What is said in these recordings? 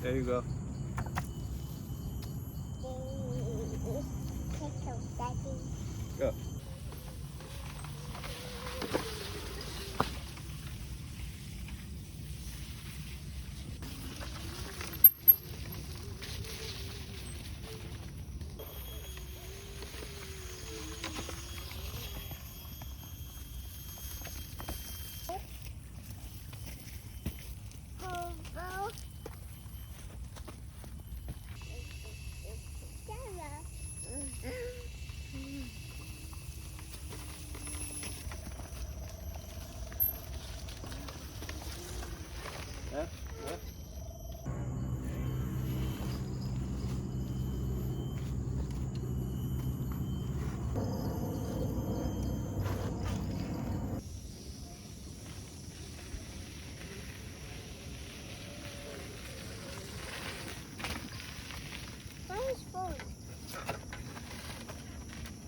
There you go. Go. Yeah, yeah. Where's phone?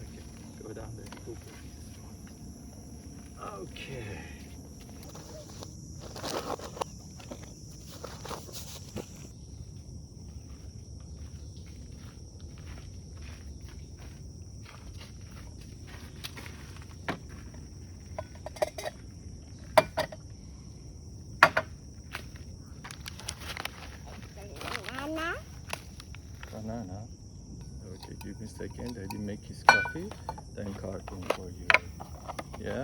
Okay, go down there. Go for it. Okay. Banana? Banana. Okay, give me a second. Daddy make his coffee. Then cartoon for you. Yeah?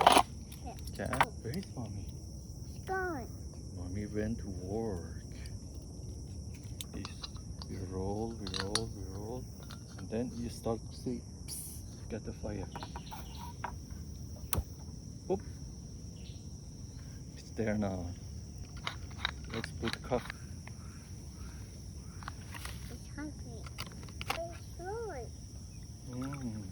Cat? Where is mommy? It's gone. Mommy went to work. This, we roll, we roll, we roll. And then you start to say, psst, get the fire. Oop. It's there now. Let's put coffee. It's hungry. It's food. Mm.